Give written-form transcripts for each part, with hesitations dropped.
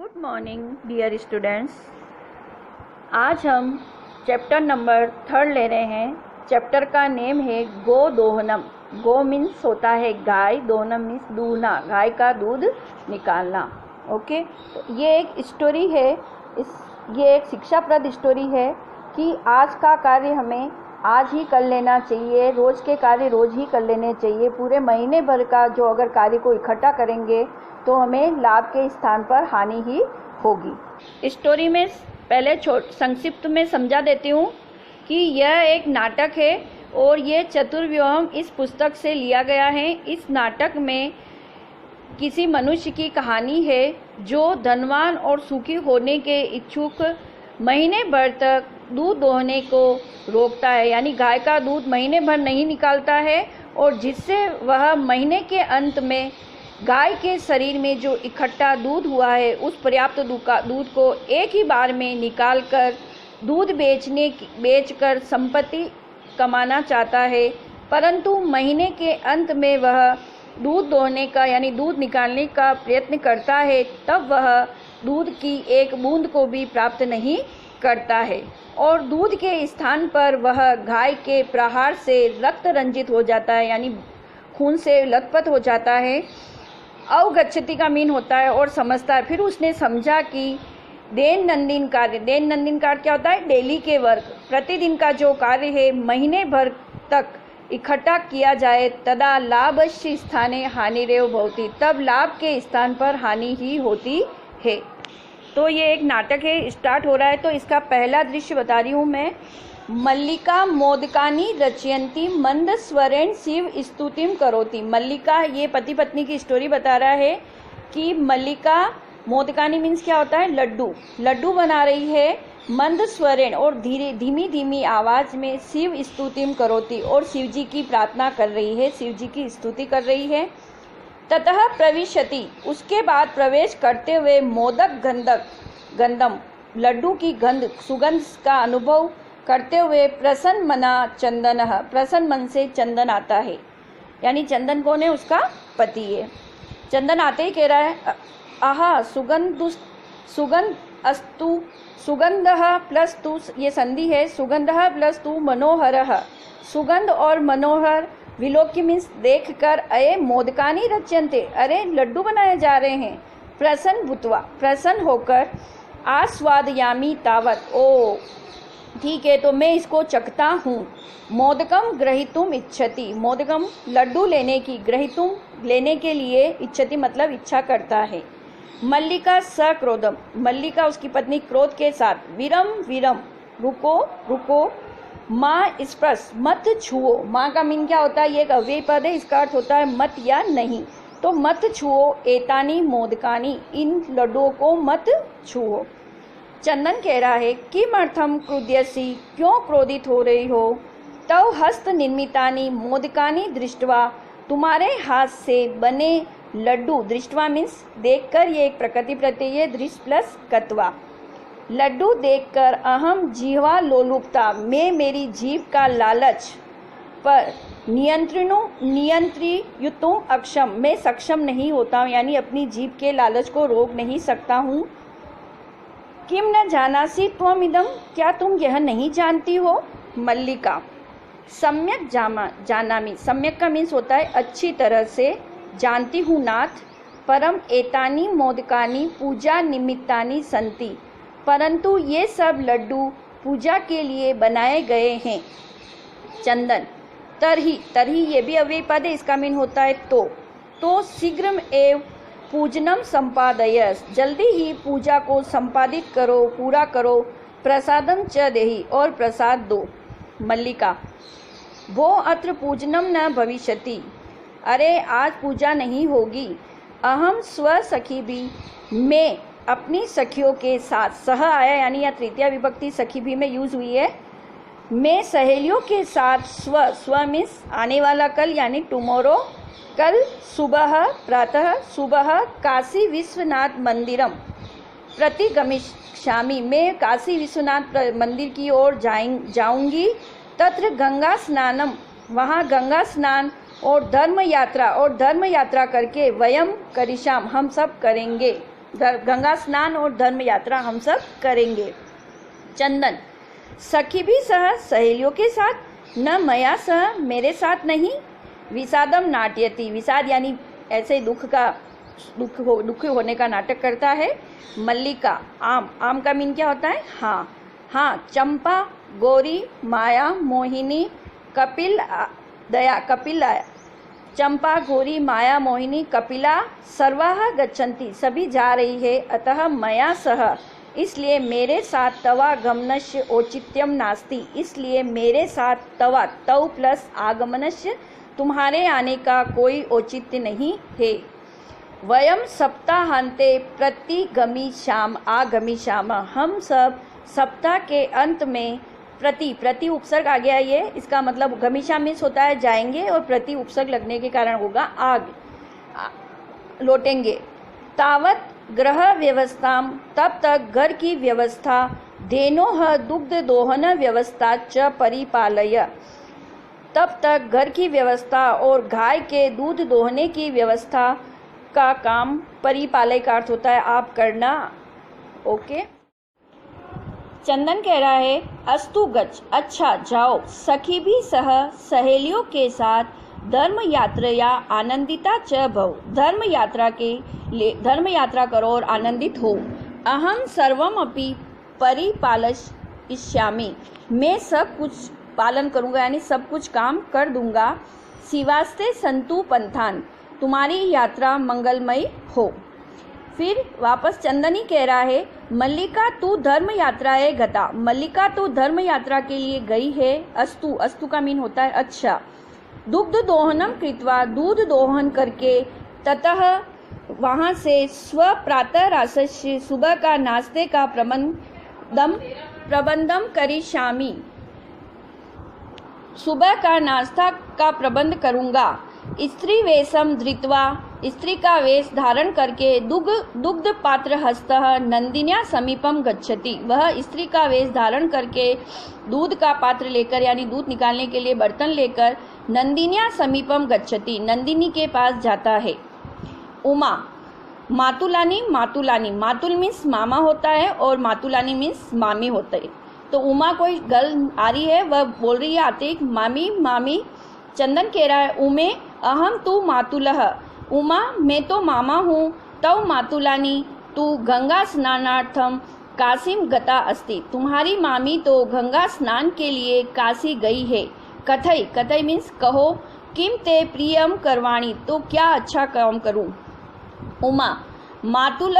Good morning dear students. आज हम chapter number 3 ले रहे हैं। चैप्टर का नेम है गो दोहनम। गो मीन्स होता है गाय, दोहनम मीन्स दूहना, गाय का दूध निकालना। ओके, तो ये एक स्टोरी है, ये एक शिक्षाप्रद स्टोरी है कि आज का कार्य हमें आज ही कर लेना चाहिए, रोज़ के कार्य रोज़ ही कर लेने चाहिए। पूरे महीने भर का जो अगर कार्य को इकट्ठा करेंगे तो हमें लाभ के स्थान पर हानि ही होगी। स्टोरी में पहले संक्षिप्त में समझा देती हूँ कि यह एक नाटक है और ये चतुर्व्यूहम इस पुस्तक से लिया गया है। इस नाटक में किसी मनुष्य की कहानी है जो धनवान और सुखी होने के इच्छुक महीने भर तक दूध दोहने को रोकता है, यानी गाय का दूध महीने भर नहीं निकालता है, और जिससे वह महीने के अंत में गाय के शरीर में जो इकट्ठा दूध हुआ है उस पर्याप्त दूध को एक ही बार में निकालकर दूध बेचकर संपत्ति कमाना चाहता है। परंतु महीने के अंत में वह दूध दोहने का यानी दूध निकालने का प्रयत्न करता है, तब वह दूध की एक बूंद को भी प्राप्त नहीं करता है और दूध के स्थान पर वह गाय के प्रहार से रक्त रंजित हो जाता है, यानी खून से लथपथ हो जाता है। अवगच्छति का मीन होता है और समझता है। फिर उसने समझा कि दैनंदिन कार्य क्या होता है? डेली के वर्क, प्रतिदिन का जो कार्य है महीने भर तक इकट्ठा किया जाए, तदा लाभस्य स्थाने हानिरेव भवति, तब लाभ के स्थान पर हानि ही होती है। तो ये एक नाटक है, स्टार्ट हो रहा है। तो इसका पहला दृश्य बता रही हूँ मैं। मल्लिका मोदकानी रचयंती मंद स्वरेण शिव स्तुतिम करोति। मल्लिका, ये पति पत्नी की स्टोरी बता रहा है कि मल्लिका मोदकानी मीन्स क्या होता है? लड्डू बना रही है मंद स्वरेण और धीमी धीमी आवाज में शिव स्तुतिम करोति, और शिव जी की प्रार्थना कर रही है, शिव जी की स्तुति कर रही है। ततः प्रविशति, उसके बाद प्रवेश करते हुए मोदक गंधम, लड्डू की सुगंध का अनुभव करते हुए प्रसन्न मना चंदन, प्रसन्न मन से चंदन आता है, यानी चंदन कौन है? उसका पति है। चंदन आते ही कह रहा है आहा सुगंध अस्तु, सुगंध प्लस तु, ये संधि है, सुगंध प्लस तु मनोहर, सुगंध और मनोहर विलोक्य मीन्स देख कर, अये मोदकानी रच्यन्ते, अरे लड्डू बनाए जा रहे हैं। प्रसन्न भूत्वा, प्रसन्न होकर, आस्वादयामी तावत, ओ ठीक है तो मैं इसको चखता हूँ। मोदकम ग्रहीतुम इच्छति, मोदकम लड्डू लेने की, ग्रहीतुम लेने के लिए, इच्छति मतलब इच्छा करता है। मल्लिका सक्रोधम, मल्लिका उसकी पत्नी क्रोध के साथ, विरम रुको, माँ स्पर्श मत छुओ। माँ का मीन क्या होता है? ये एक अव्यय पद है, इसका अर्थ होता है मत या नहीं, तो मत छुओ। एतानी मोदकानी, इन लड्डुओं को मत छुओ। चंदन कह रहा है किमर्थम क्रुध्यसि, क्यों क्रोधित हो रही हो? तव हस्त निर्मितानि मोदकानि दृष्टवा, तुम्हारे हाथ से बने लड्डू, दृष्टवा मीन्स देखकर, ये एक प्रकृति प्रत्यय है, दृष्ट प्लस कत्वा, लड्डू देखकर अहम जीवा लोलुपता, मैं मेरी जीव का लालच पर नियंत्रियुतुम अक्षम, मैं सक्षम नहीं होता हूँ, यानी अपनी जीव के लालच को रोक नहीं सकता हूँ। किम न जानासी त्वम इदम, क्या तुम यह नहीं जानती हो? मल्लिका सम्यक जानामि, सम्यक का मीन्स होता है अच्छी तरह से, जानती हूँ नाथ। परम एतानी मोदकानी पूजा निमित्तानि संति, परंतु ये सब लड्डू पूजा के लिए बनाए गए हैं। चंदन तरही ये भी अव्यय पद है, इसका मीन होता है तो शीघ्र एव पूजनम संपादयस, जल्दी ही पूजा को संपादित करो, पूरा करो। प्रसादम च देहि, और प्रसाद दो। मल्लिका वो अत्र पूजनम न भविष्यति, अरे आज पूजा नहीं होगी। अहम स्वसखी भी, मैं अपनी सखियों के साथ, सह आया यानी या तृतीया विभक्ति सखी भी में यूज हुई है, मैं सहेलियों के साथ स्व मीन्स आने वाला कल यानी टुमारो, कल प्रातः सुबह काशी विश्वनाथ मंदिरम प्रतिगमिष्यामि, मैं काशी विश्वनाथ मंदिर की ओर जाऊंगी। तत्र गंगा स्नानम, वहाँ गंगा स्नान और धर्म यात्रा करके वयम करिष्याम, हम सब करेंगे। गंगा स्नान और धर्म यात्रा हम सब करेंगे। चंदन, सखी भी सह, सहेलियों के साथ, न मया सह, मेरे साथ नहीं। विषादम नाट्यति, विषाद यानी ऐसे दुख होने का नाटक करता है। मल्लिका, आम, आम का मीन क्या होता है? हाँ हाँ। चंपा, गौरी, माया, मोहिनी, कपिल, दया, कपिल आया। चंपा, गौरी, माया, मोहिनी, कपिला सर्वाः गच्छन्ति, सभी जा रही है। अतः मया सह, इसलिए मेरे साथ तवा गमनस्य औचित्यम नास्ति, इसलिए मेरे साथ तवा, तव प्लस आगमनस्य, तुम्हारे आने का कोई औचित्य नहीं है। वयम सप्ताहांते प्रतिगमिष्याम आगमिष्याम, हम सब सप्ताह के अंत में प्रति उपसर्ग आ गया, ये इसका मतलब गमिष्याम मीन्स होता है जाएंगे, और प्रति उपसर्ग लगने के कारण होगा लौटेंगे। तावत ग्रह व्यवस्थाम, तब तक घर की व्यवस्था, धेनोः दुग्ध दोहन व्यवस्था च परिपालय, तब तक घर की व्यवस्था और गाय के दूध दोहने की व्यवस्था का काम, परिपालय का अर्थ होता है आप करना। ओके। चंदन कह रहा है अस्तु गच्छ, अच्छा जाओ। सखी भी सह, सहेलियों के साथ, धर्म यात्रा आनंदिता च भव, धर्म यात्रा करो और आनंदित हो। अहम सर्वम अपि परिपालयिष्यामि, मैं सब कुछ पालन करूंगा, यानी सब कुछ काम कर दूंगा। शिवास्ते संतु पंथान, तुम्हारी यात्रा मंगलमय हो। फिर वापस चंदनी कह रहा है मल्लिका तू धर्म यात्राए गता, मल्लिका तू धर्म यात्रा के लिए गई है। अस्तु, अस्तु का मीन होता है अच्छा। दुग्ध दोहनम कृत्वा, दूध दोहन करके, ततः वहाँ से, स्व प्रातः रासस्य, सुबह का नाश्ते का प्रबंधम करिष्यामि, सुबह का नाश्ता का प्रबंध करूँगा। स्त्री वेशम धृत्वा, स्त्री का वेश धारण करके, दुग्ध पात्र हस्तः नंदिन्या समीपम गच्छति, वह स्त्री का वेश धारण करके दूध का पात्र लेकर, यानी दूध निकालने के लिए बर्तन लेकर, नंदिन्या समीपम गच्छति, नंदिनी के पास जाता है। उमा, मातुलानी, मातुलानी, मातुल मीन्स मामा होता है और मातुलानी मीन्स मामी होता है। तो उमा कोई गर्ल आ रही है, वह बोल रही है आते मामी मामी। चंदन कह रहा है उमे अहम तू मातुलः, उमा मैं तो मामा हूँ। तव मातुलानी तू गंगा स्नानार्थम काशीम गता अस्ति, तुम्हारी मामी तो गंगा स्नान के लिए काशी गई है। कथई, कथई मीन्स कहो। किम ते प्रियम करवाणी, तो क्या अच्छा काम करूँ। उमा, मातुल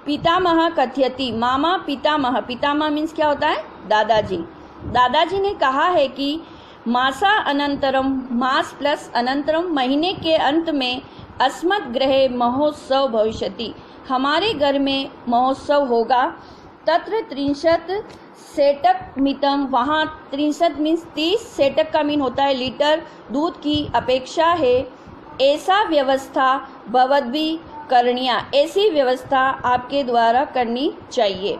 पितामह कथयति, मामा पितामह, पितामह मीन्स क्या होता है दादाजी। दादाजी ने कहा है कि मासा अनंतरम, मास प्लस अनंतरम, महीने के अंत में, अस्मत् गृहे महोत्सव भविष्यति, हमारे घर में महोत्सव होगा। तत्र 30 सेटक मितम, वहाँ 30 मीन्स 30 सेटक का मीन होता है लीटर दूध की अपेक्षा है। ऐसा व्यवस्था भवद्भिः करणीया, ऐसी व्यवस्था आपके द्वारा करनी चाहिए।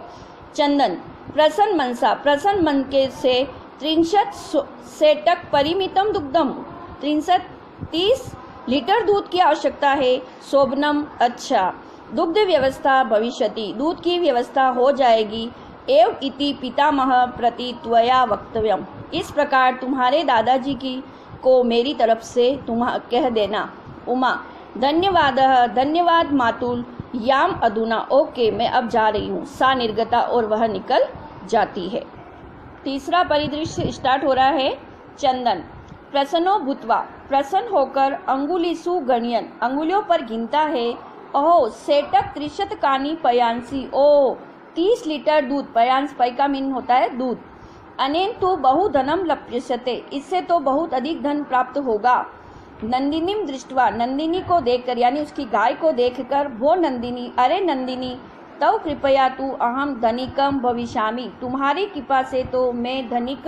चंदन, प्रसन्न मनसा, प्रसन्न मन के से 30 सेटक परिमितम दुग्धम, 30 लीटर दूध की आवश्यकता है। शोभनम, अच्छा। दुग्ध व्यवस्था भविष्यति, दूध की व्यवस्था हो जाएगी। एव इति पितामह प्रति त्वया वक्तव्यम, इस प्रकार तुम्हारे दादाजी की को मेरी तरफ से तुम कह देना। उमा, धन्यवाद, धन्यवाद मातुल। याम अधुना, ओके मैं अब जा रही हूँ। सा निर्गता, और वह निकल जाती है। तीसरा परिदृश्य स्टार्ट हो रहा है। चंदन, प्रसन्नो भूत्वा, प्रसन्न होकर, अंगुलीसु गणयन, अंगुलियों पर गिनता है। ओह सेटक 30 कानी पयांसी, ओ 30 लीटर दूध, पयांस पै का मीन होता है दूध। अनेन तो बहुधनम लप्यस्यते, इससे तो बहुत अधिक धन प्राप्त होगा। नंदिनीम दृष्टवा, नंदिनी को देखकर, यानी उसकी गाय को देखकर, वो नंदिनी, अरे नंदिनी, तव कृपया तू अहम धनिकम भविष्यामि, तुम्हारी कृपा से तो मैं धनिक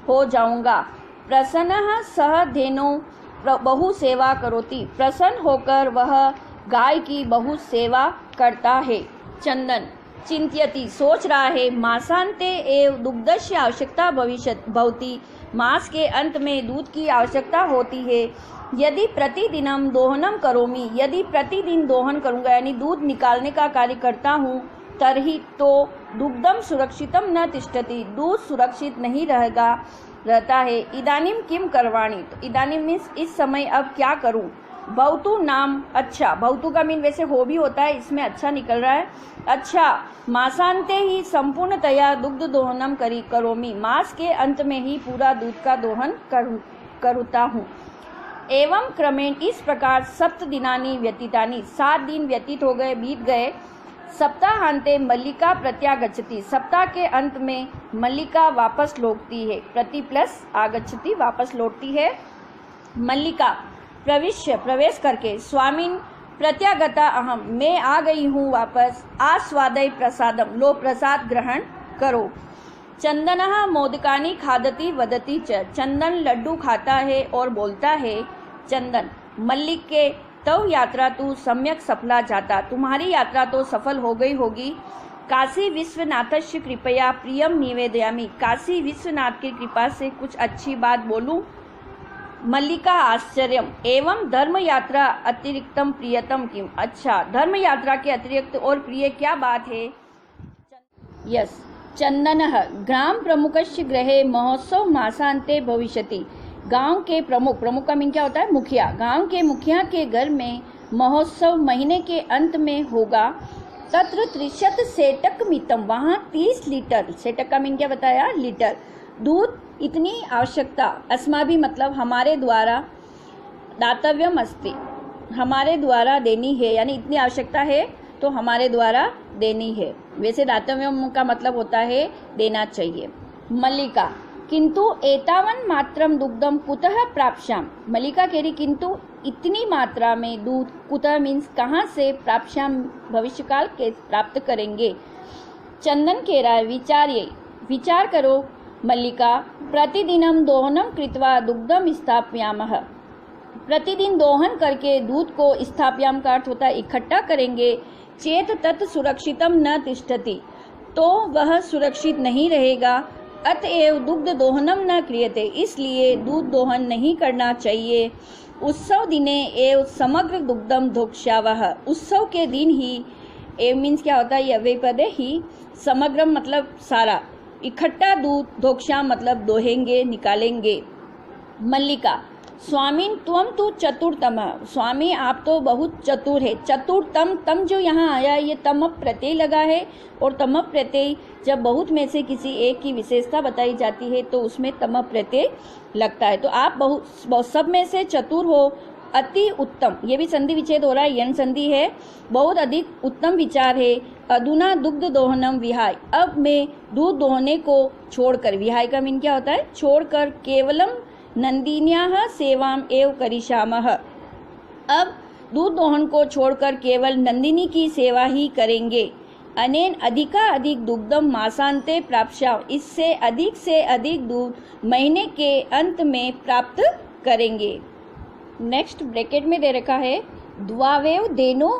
हो जाऊंगा। प्रसन्नः सह धेनो बहु सेवा करोति, प्रसन्न होकर वह गाय की बहु सेवा करता है। चंदन, चिंत्यति, सोच रहा है। मासांते एव दुग्धस्य आवश्यकता भवति, मास के अंत में दूध की आवश्यकता होती है। यदि प्रतिदिनम दोहनम करोमि, यदि प्रतिदिन दोहन करूँगा यानी दूध निकालने का कार्य करता हूँ, तर्हि तो दुग्धम सुरक्षितम न तिष्ठति, दूध सुरक्षित नहीं रहता है। इदानीम किम करवाणी, तो इदानीम मीन्स इस समय अब क्या करूं। भवतु नाम, अच्छा, भवतु का मीन वैसे हो भी होता है, इसमें अच्छा निकल रहा है। अच्छा, मासांते ही संपूर्णतया दुग्ध दोहनम करोमि, मास के अंत में ही पूरा दूध का दोहन करता हूँ। एवं क्रमेण, इस प्रकार सप्त दिनानि व्यतीतानि, 7 दिन व्यतीत हो गए, बीत गए। सप्ताहांते मल्लिका प्रत्यागच्छति, सप्ताह के अंत में मल्लिका वापस लौटती है। प्रति प्लस आगच्छति, वापस लौटती है। मल्लिका प्रवेश करके, स्वामिन प्रत्यागता अहम, मैं आ गई हूँ वापस। आस्वादय प्रसादम, लो प्रसाद ग्रहण करो। चंदनः मोदकानि खादति वदति च, चंदन लड्डू खाता है और बोलता है। चंदन, मल्लिके तव यात्रा तू सम्यक सफला जाता, तुम्हारी यात्रा तो सफल हो गई होगी। काशी विश्वनाथस्य कृपया प्रियम निवेदयामि, काशी विश्वनाथ की कृपा से कुछ अच्छी बात बोलूं। मल्लिका आश्चर्यम, एवं धर्म यात्रा अतिरिक्तम प्रियतम किम, अच्छा, धर्म यात्रा के अतिरिक्त और प्रिय क्या बात है। यस, चंदनः ग्राम प्रमुखस्य गृहे महोत्सव मासांते भविष्यति, गांव के प्रमुख का मीन क्या होता है, मुखिया, गांव के मुखिया के घर में महोत्सव महीने के अंत में होगा। तत्र 30 सेटक मितम, वहाँ 30 लीटर, सेटक का मीन क्या बताया, लीटर, दूध इतनी आवश्यकता, अस्माभि मतलब हमारे द्वारा, दातव्यम अस्ति, हमारे द्वारा देनी है, यानी इतनी आवश्यकता है तो हमारे द्वारा देनी है। वैसे दातव्यम का मतलब होता है देना चाहिए। मल्लिका, किंतु एतावन मात्रम दुग्धम कुतः प्राप्स्याम, मल्लिका कह रही किंतु इतनी मात्रा में दूध, कुतः मीन्स कहाँ से, प्राप्स्याम भविष्यकाल के प्राप्त करेंगे। चंदन कह रहा है विचार करो। मल्लिका, प्रतिदिनम दोहनम कृत्वा दुग्धम स्थापयामः, प्रतिदिन दोहन करके दूध को स्थापयाम का अर्थ होता है इकट्ठा करेंगे। चेत तत् सुरक्षितम न तिष्ठति, तो वह सुरक्षित नहीं रहेगा। अतएव दुग्ध दोहनम न क्रियते, इसलिए दूध दोहन नहीं करना चाहिए। उत्सव दिने एव समग्र दुग्धम धोक्ष्यावः, उत्सव के दिन ही, एव मीन्स क्या होता है, ये अव्यय पद है, ही, समग्रम मतलब सारा, इकट्ठा दूध, धोक्ष्याम मतलब दोहेंगे, निकालेंगे। मल्लिका, स्वामीन त्वम तो चतुरतम, स्वामी आप तो बहुत चतुर है। चतुरतम, तम जो यहाँ आया ये तम प्रत्यय लगा है, और तम प्रत्यय जब बहुत में से किसी एक की विशेषता बताई जाती है तो उसमें तम प्रत्यय लगता है। तो आप बहुत सब में से चतुर हो। अति उत्तम, ये भी संधि विच्छेद हो रहा है, यन संधि है, बहुत अधिक उत्तम विचार है। अधुना दुग्ध दोहनम विहाय, अब मैं दूध दोहने को छोड़कर, विहाय का मीन क्या होता है, छोड़कर, केवलम नंदिन्याः सेवाम एव करिष्यामः, अब दूध दोहन को छोड़कर केवल नंदिनी की सेवा ही करेंगे। अनेन अधिक दुग्धम मासांते प्राप्स्याम, इससे अधिक से अधिक दूध महीने के अंत में प्राप्त करेंगे। नेक्स्ट ब्रैकेट में दे रखा है द्वावेव देनो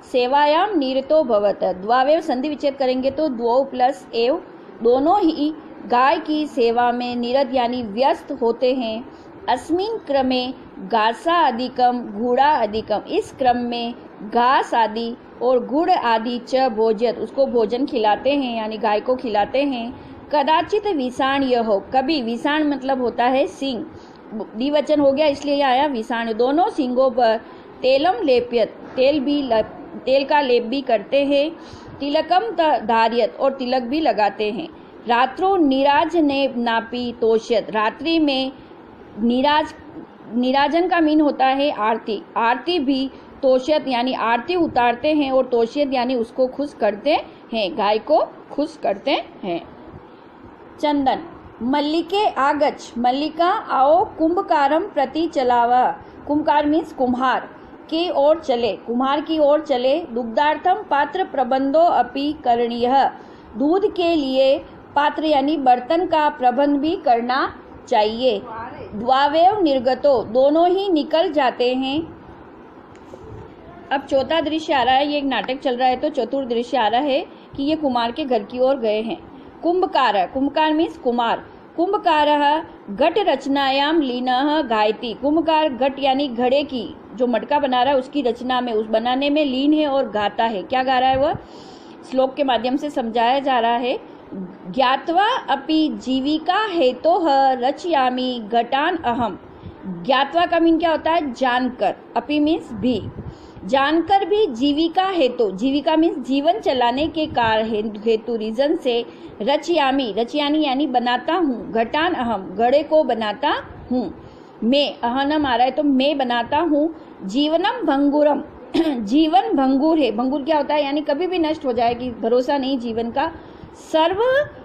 सेवायाम निरतो भवत, द्वावेव संधि विच्छेद करेंगे तो द्वौ प्लस एव, दोनों ही गाय की सेवा में निरत यानी व्यस्त होते हैं। अस्मिन क्रमे घासा अधिकम गुड़ा अधिकम, इस क्रम में घास आदि और गुड़ आदि च भोज्यत, उसको भोजन खिलाते हैं यानी गाय को खिलाते हैं। कदाचित विषाण यह हो, कभी, विषाण मतलब होता है सिंह, द्विवचन हो गया इसलिए यह आया विषाण। दोनों सिंगों पर तेलम लेप्यत, तेल का लेप भी करते हैं। तिलकम धार्यत, और तिलक भी लगाते हैं। रात्रो निराज ने नापी तोष्यत, रात्रि में निराजन का मीन होता है आरती, आरती भी तोष्यत यानी आरती उतारते हैं, और तोष्यत यानी उसको खुश करते हैं, गाय को खुश करते हैं। चंदन, मल्लिके आगच्छ, मल्लिका आओ, कुंभकारम प्रति चलावा, कुंभकार मीन्स कुम्हार की ओर चले, कुम्हार की ओर चले। दुग्धार्थम पात्र प्रबंधो अपि करणीयः, दूध के लिए पात्र यानी बर्तन का प्रबंध भी करना चाहिए। द्वावेव निर्गतो, दोनों ही निकल जाते हैं। अब चौथा दृश्य आ रहा है, ये एक नाटक चल रहा है तो चतुर्थ दृश्य आ रहा है कि ये कुमार के घर की ओर गए हैं। कुंभकार, कुंभकार मीन्स कुमार, कुंभकारः घट रचनायां लीनः गायति। कुंभकार घट यानी घड़े की जो मटका बना रहा है उसकी रचना में, उस बनाने में लीन है और गाता है। क्या गा रहा है वह? श्लोक के माध्यम से समझाया जा रहा है। ज्ञात्वा अपि जीविका हेतोः रचयामि घटान अहम। ज्ञात्वा का मीन क्या होता है? जानकर। अपि मीन्स भी, जानकर भी जीविका हेतु, जीविका मीन्स जीवन चलाने के कारण हेतु, रीजन से रचयामि, रचयानी यानी बनाता हूँ, घटान अहम घड़े को बनाता हूँ, मैं अहनम आ रहा है तो मैं बनाता हूँ, जीवनम भंगुरम जीवन भंगुर है। भंगुर क्या होता है? यानी कभी भी नष्ट हो जाएगी, भरोसा नहीं जीवन का। सर्व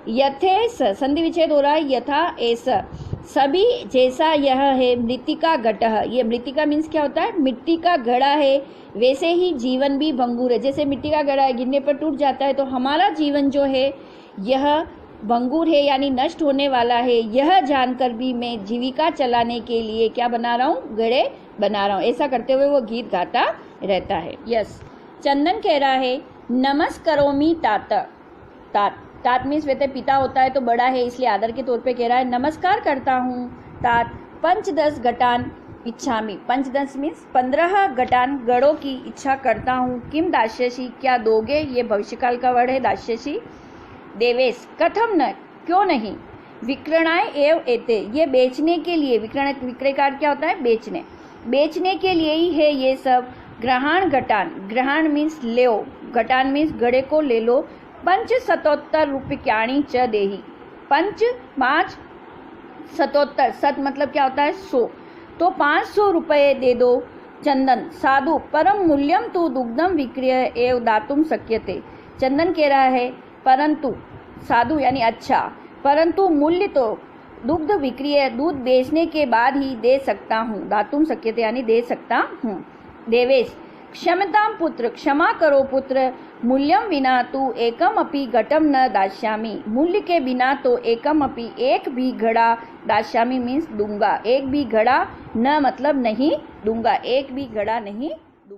यथेस, संधि विच्छेद हो रहा है, यथा ऐसा, सभी जैसा यह है, मृतिका घटः, ये मृतिका मीन्स क्या होता है? मिट्टी का घड़ा है, वैसे ही जीवन भी भंगुर है। जैसे मिट्टी का घड़ा है, गिरने पर टूट जाता है, तो हमारा जीवन जो है यह भंगुर है यानी नष्ट होने वाला है। यह जानकर भी मैं जीविका चलाने के लिए क्या बना रहा हूँ? घड़े बना रहा हूँ। ऐसा करते हुए वो गीत गाता रहता है। यस, चंदन कह रहा है नमस्करोमि तात। तात मीन्स वैसे पिता होता है तो बड़ा है, इसलिए आदर के तौर पे कह रहा है नमस्कार करता हूँ। तात पंचदश घटान इच्छामि। पंचदश मीन्स 15 घटान गड़ों की इच्छा करता हूँ। किम दास्यसि, क्या दोगे? ये भविष्यकाल का वर्ड है दास्यसि। देवेश कथम न, क्यों नहीं। विक्रणाय एव एते, ये बेचने के लिए, विक्रयकार क्या होता है? बेचने, बेचने के लिए ही है ये सब। ग्रहण घटान, ग्रहण मीन्स ले, घटान मीन्स घड़े को ले लो। 570 रूप्यकाणि च देहि। 5 शतोत्तर, सत मतलब क्या होता है? 100, तो 500 रुपये दे दो। चंदन साधु परम मूल्यम तु दुग्धम विक्रय एव दातुम शक्यते। चंदन कह रहा है परंतु, साधु यानी अच्छा, परंतु मूल्य तो दुग्ध विक्रय, दूध बेचने के बाद ही दे सकता हूँ। दातुम शक्यते यानी दे सकता हूँ। देवेश क्षमतां पुत्र, क्षमा करो पुत्र। मूल्यम विना तु एकम अपि घटम न दास्यामि। मूल्य के बिना तो एकम अपि, एक भी घड़ा, दास्यामि मीन्स दूंगा, एक भी घड़ा, न मतलब नहीं दूंगा, एक भी घड़ा नहीं